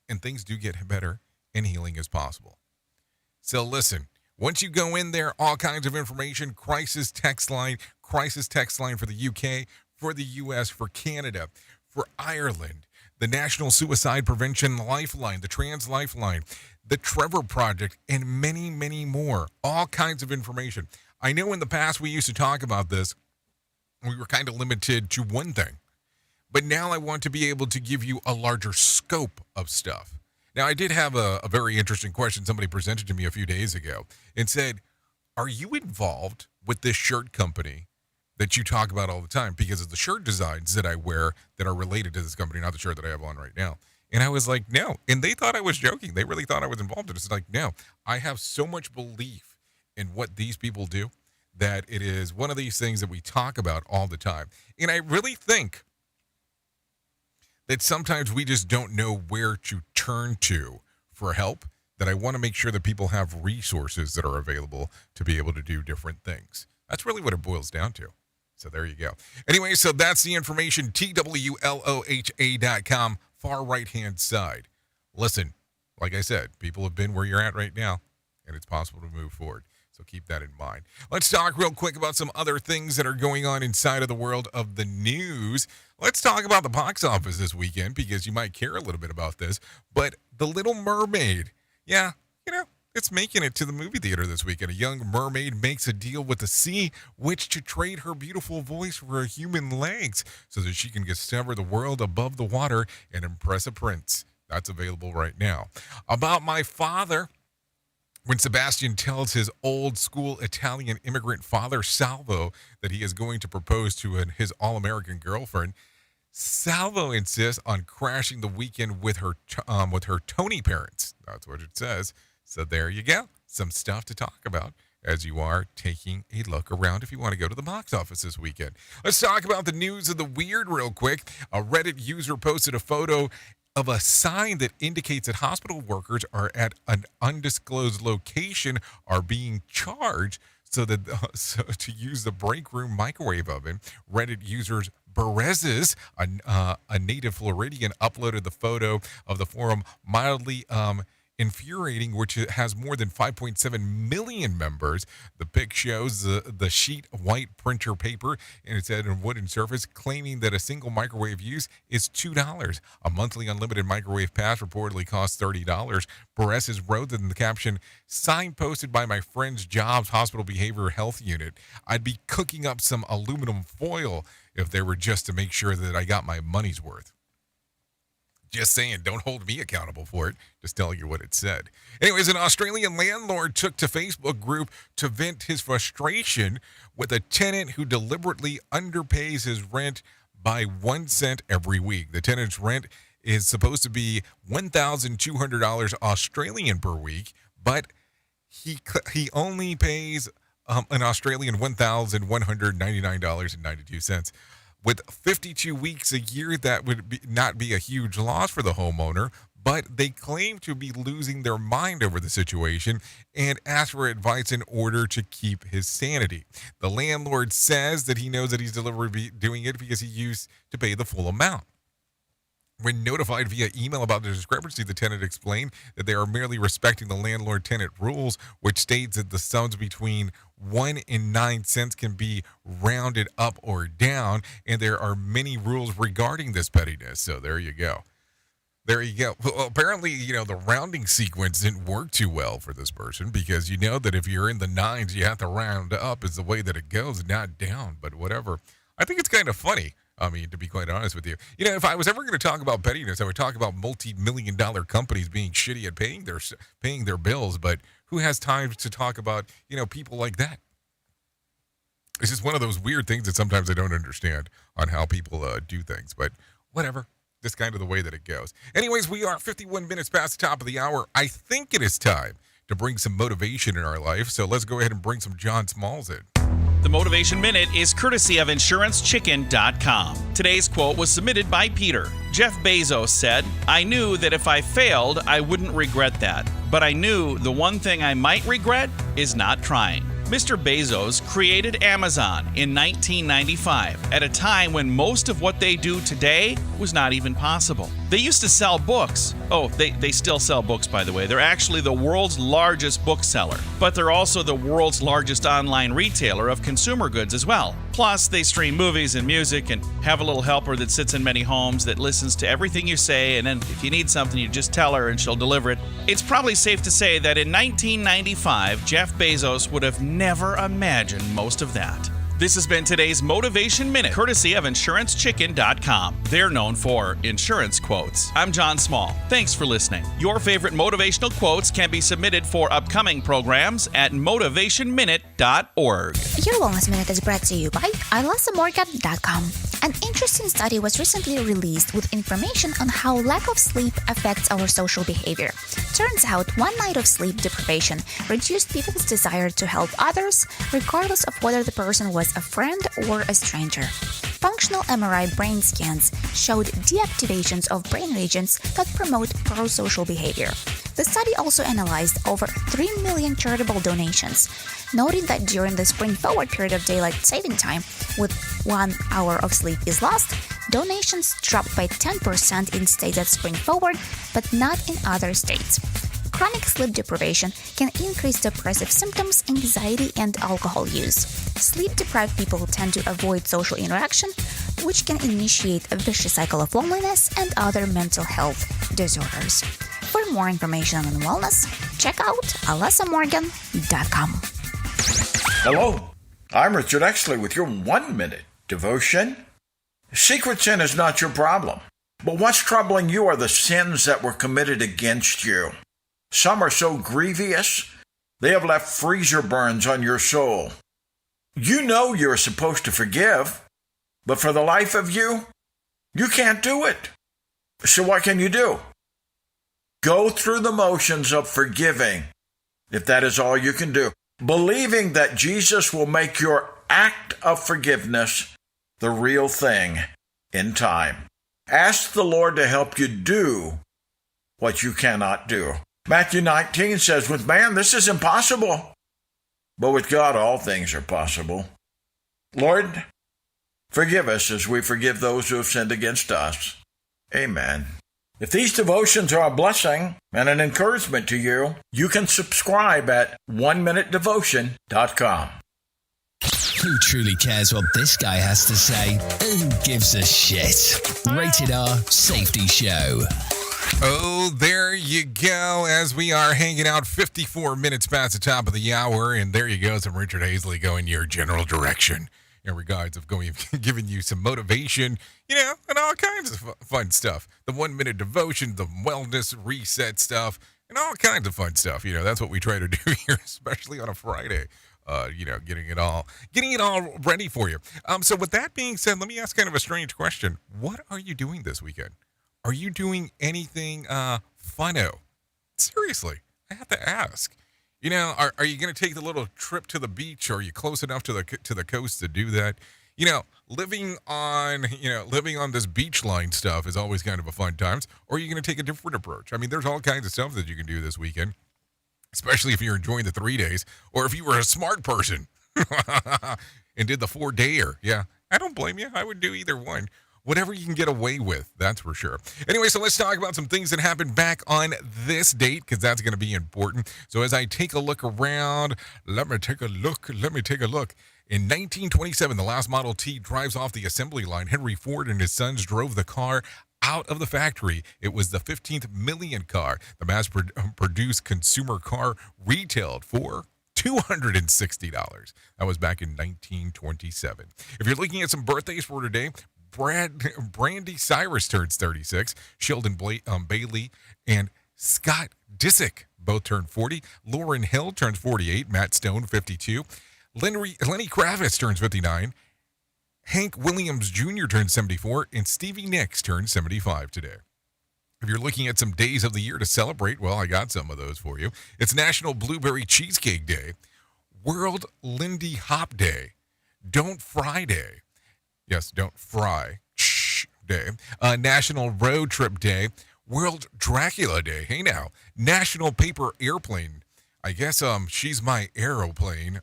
and things do get better, and healing is possible. So listen, once you go in there, all kinds of information, crisis text line for the UK, for the US, for Canada, for Ireland, the National Suicide Prevention Lifeline, the Trans Lifeline, the Trevor Project, and many, many more. All kinds of information. I know in the past we used to talk about this. We were kind of limited to one thing. But now I want to be able to give you a larger scope of stuff. Now, I did have a very interesting question somebody presented to me a few days ago and said, are you involved with this shirt company that you talk about all the time? Because of the shirt designs that I wear that are related to this company, not the shirt that I have on right now. And I was like, no. And they thought I was joking. They really thought I was involved in it. It's like, no. I have so much belief in what these people do that it is one of these things that we talk about all the time. And I really think that sometimes we just don't know where to turn to for help, that I want to make sure that people have resources that are available to be able to do different things. That's really what it boils down to. So there you go. Anyway, so that's the information, twloha.com, far right-hand side. Listen, like I said, people have been where you're at right now, and it's possible to move forward. So keep that in mind. Let's talk real quick about some other things that are going on inside of the world of the news. Let's talk about the box office this weekend, because you might care a little bit about this. But The Little Mermaid, yeah, you know, it's making it to the movie theater this weekend. A young mermaid makes a deal with the sea, which to trade her beautiful voice for human legs so that she can discover the world above the water and impress a prince. That's available right now. About my father, when Sebastian tells his old school Italian immigrant father, Salvo, that he is going to propose to his all-American girlfriend, Salvo insists on crashing the weekend with her Tony parents. That's what it says. So there you go. Some stuff to talk about as you are taking a look around if you want to go to the box office this weekend. Let's talk about the news of the weird real quick. A Reddit user posted a photo of a sign that indicates that hospital workers are at an undisclosed location are being charged so to use the break room microwave oven. Reddit users Berezes, a native Floridian, uploaded the photo of the forum mildly infuriating, which has more than 5.7 million members. The pic shows the sheet white printer paper, and it's at a wooden surface, claiming that a single microwave use is $2. A monthly unlimited microwave pass reportedly costs $30. Perez wrote in the caption, sign posted by my friend's job's hospital behavioral health unit. I'd be cooking up some aluminum foil if they were just to make sure that I got my money's worth. Just saying, don't hold me accountable for it. Just telling you what it said. Anyways, an Australian landlord took to Facebook group to vent his frustration with a tenant who deliberately underpays his rent by 1 cent every week. The tenant's rent is supposed to be $1,200 Australian per week, but he only pays an Australian $1,199.92. With 52 weeks a year, that would not be a huge loss for the homeowner, but they claim to be losing their mind over the situation and ask for advice in order to keep his sanity. The landlord says that he knows that he's deliberately doing it because he used to pay the full amount. When notified via email about the discrepancy, the tenant explained that they are merely respecting the landlord-tenant rules, which states that the sums between 1 and 9 cents can be rounded up or down, and there are many rules regarding this pettiness. So there you go. There you go. Well, apparently, the rounding sequence didn't work too well for this person, because you know that if you're in the nines, you have to round up is the way that it goes, not down, but whatever. I think it's kind of funny. I mean, to be quite honest with you, if I was ever going to talk about pettiness, I would talk about multi-million-dollar companies being shitty at paying their bills. But who has time to talk about, people like that? It's just one of those weird things that sometimes I don't understand on how people do things. But whatever, just kind of the way that it goes. Anyways, we are 51 minutes past the top of the hour. I think it is time to bring some motivation in our life. So let's go ahead and bring some John Smalls in.
The Motivation Minute is courtesy of InsuranceChicken.com. Today's quote was submitted by Peter. Jeff Bezos said, "I knew that if I failed, I wouldn't regret that. But I knew the one thing I might regret is not trying." Mr. Bezos created Amazon in 1995 at a time when most of what they do today was not even possible. They used to sell books. Oh, they still sell books, by the way. They're actually the world's largest bookseller, but they're also the world's largest online retailer of consumer goods as well. Plus, they stream movies and music and have a little helper that sits in many homes that listens to everything you say, and then if you need something, you just tell her and she'll deliver it. It's probably safe to say that in 1995, Jeff Bezos would have never imagined most of that. This has been today's Motivation Minute, courtesy of InsuranceChicken.com. They're known for insurance quotes. I'm John Small. Thanks for listening. Your favorite motivational quotes can be submitted for upcoming programs at motivationminute.org.
Your Wellness Minute is brought to you by alasamorgan.com. An interesting study was recently released with information on how lack of sleep affects our social behavior. Turns out, one night of sleep deprivation reduced people's desire to help others, regardless of whether the person was a friend or a stranger. Functional MRI brain scans showed deactivations of brain regions that promote pro-social behavior. The study also analyzed over 3 million charitable donations, noting that during the spring-forward period of daylight saving time, with 1 hour of sleep is lost, donations dropped by 10% in states that spring forward, but not in other states. Chronic sleep deprivation can increase depressive symptoms, anxiety, and alcohol use. Sleep-deprived people tend to avoid social interaction, which can initiate a vicious cycle of loneliness and other mental health disorders. For more information on wellness, check out alasamorgan.com.
Hello, I'm Richard Exley with your 1-minute devotion. Secret sin is not your problem, but what's troubling you are the sins that were committed against you. Some are so grievous, they have left freezer burns on your soul. You know you're supposed to forgive, but for the life of you, you can't do it. So what can you do? Go through the motions of forgiving, if that is all you can do, believing that Jesus will make your act of forgiveness the real thing in time. Ask the Lord to help you do what you cannot do. Matthew 19 says, with man this is impossible, but with God all things are possible. Lord, forgive us as we forgive those who have sinned against us. Amen. If these devotions are a blessing and an encouragement to you, you can subscribe at oneminutedevotion.com.
Who truly cares what this guy has to say? Who gives a shit? Rated R Safety Show.
Oh, there you go. As we are hanging out 54 minutes past the top of the hour, and there you go, some Richard Hazley going your general direction in regards of giving you some motivation, and all kinds of fun stuff. The 1-minute devotion, the wellness reset stuff, and all kinds of fun stuff. That's what we try to do here, especially on a Friday. Getting it all ready for you. So with that being said, let me ask kind of a strange question. What are you doing this weekend? Are you doing anything funno? Seriously, I have to ask. You know, are you going to take the little trip to the beach? Or are you close enough to the coast to do that? You know, living on this beach line stuff is always kind of a fun time. Or are you going to take a different approach? I mean, there's all kinds of stuff that you can do this weekend, especially if you're enjoying the 3 days, or if you were a smart person and did the 4-dayer. Yeah, I don't blame you. I would do either one. Whatever you can get away with, that's for sure. Anyway, so let's talk about some things that happened back on this date, because that's going to be important. So as I take a look around, let me take a look. In 1927, the last Model T drives off the assembly line. Henry Ford and his sons drove the car out of the factory. It was the 15th million car. The mass-produced consumer car retailed for $260. That was back in 1927. If you're looking at some birthdays for today, Brandy Cyrus turns 36. Sheldon Bailey and Scott Disick both turned 40. Lauryn Hill turns 48. Matt Stone, 52. Lenny Kravitz turns 59. Hank Williams Jr. turns 74. And Stevie Nicks turns 75 today. If you're looking at some days of the year to celebrate, well, I got some of those for you. It's National Blueberry Cheesecake Day, World Lindy Hop Day, Don't Fry Day. Yes, Don't Fry Day. National Road Trip Day, World Dracula Day. Hey now, National Paper Airplane. I guess She's My Aeroplane.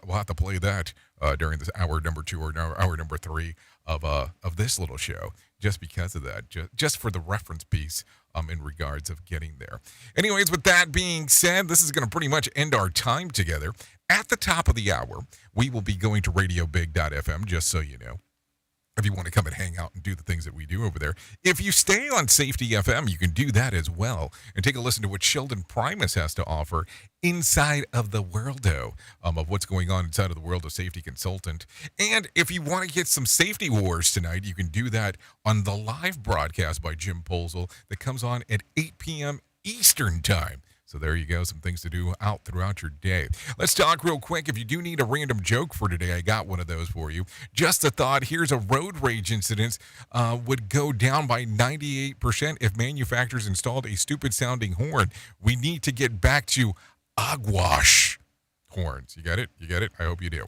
We'll have to play that during this hour number 2 or hour number 3 of this little show, just because of that, just for the reference piece in regards of getting there. Anyways, with that being said, this is going to pretty much end our time together. At the top of the hour, we will be going to radiobig.fm, just so you know, if you want to come and hang out and do the things that we do over there. If you stay on Safety FM, you can do that as well and take a listen to what Sheldon Primus has to offer inside of the worldo of what's going on inside of the world of Safety Consultant. And if you want to get some Safety Wars tonight, you can do that on the live broadcast by Jim Polzel that comes on at 8 p.m. Eastern Time. So there you go, some things to do out throughout your day. Let's talk real quick. If you do need a random joke for today, I got one of those for you. Just a thought, here's a road rage incident would go down by 98% if manufacturers installed a stupid-sounding horn. We need to get back to agwash horns. You get it? You get it? I hope you do.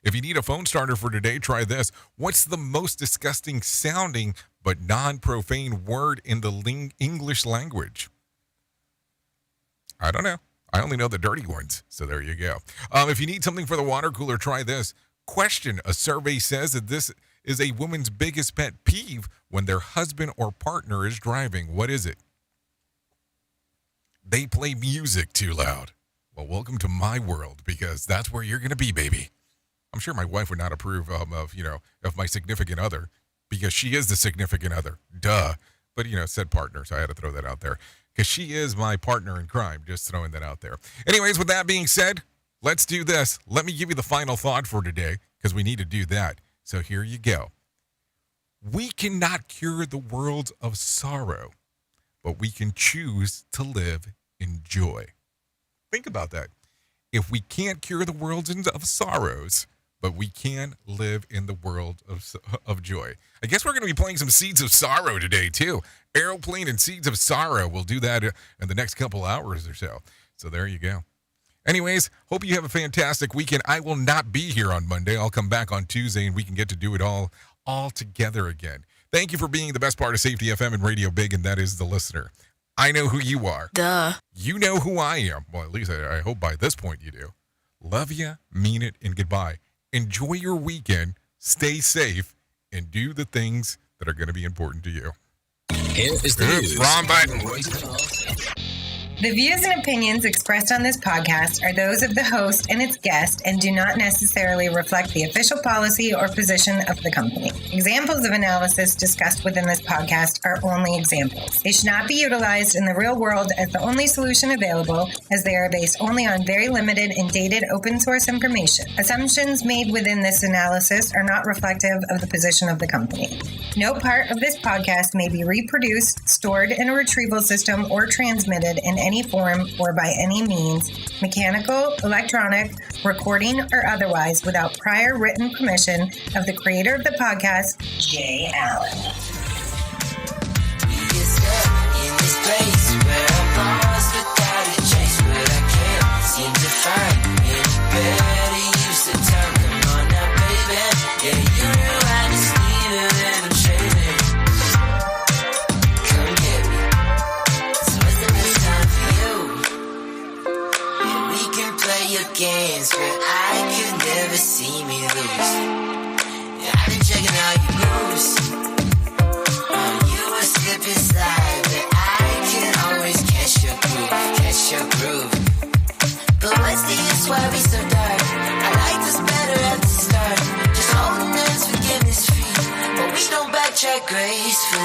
If you need a phone starter for today, try this. What's the most disgusting sounding but non-profane word in the English language? I don't know. I only know the dirty ones. So there you go. If you need something for the water cooler, try this. Question. A survey says that this is a woman's biggest pet peeve when their husband or partner is driving. What is it? They play music too loud. Well, welcome to my world, because that's where you're going to be, baby. I'm sure my wife would not approve of my significant other, because she is the significant other. Duh. But, said partner, so I had to throw that out there. Because she is my partner in crime, just throwing that out there. Anyways, with that being said, let's do this. Let me give you the final thought for today, because we need to do that. So here you go. We cannot cure the world of sorrow, but we can choose to live in joy. Think about that. If we can't cure the world of sorrows, but we can live in the world of joy. I guess we're going to be playing some Seeds of Sorrow today, too. Aeroplane and Seeds of Sorrow. We'll do that in the next couple hours or so. So there you go. Anyways, hope you have a fantastic weekend. I will not be here on Monday. I'll come back on Tuesday, and we can get to do it all together again. Thank you for being the best part of Safety FM and Radio Big, and that is the listener. I know who you are.
Duh.
You know who I am. Well, at least I hope by this point you do. Love you, mean it, and goodbye. Enjoy your weekend, stay safe, and do the things that are going to be important to you.
Here is the news.
Wrong button.
The views and opinions expressed on this podcast are those of the host and its guest and do not necessarily reflect the official policy or position of the company. Examples of analysis discussed within this podcast are only examples. They should not be utilized in the real world as the only solution available, as they are based only on very limited and dated open source information. Assumptions made within this analysis are not reflective of the position of the company. No part of this podcast may be reproduced, stored in a retrieval system, or transmitted in any form or by any means, mechanical, electronic, recording, or otherwise, without prior written permission of the creator of the podcast, Jay Allen.
In this place where I'm lost without a chase, but I can't your games, but I could never see me lose. I've been checking out your moves. You were slipping slide, but I can always catch your groove. But what's the use? Why we so dark? I like this better at the start. Just holding hands, forgiveness free, but we don't backtrack gracefully.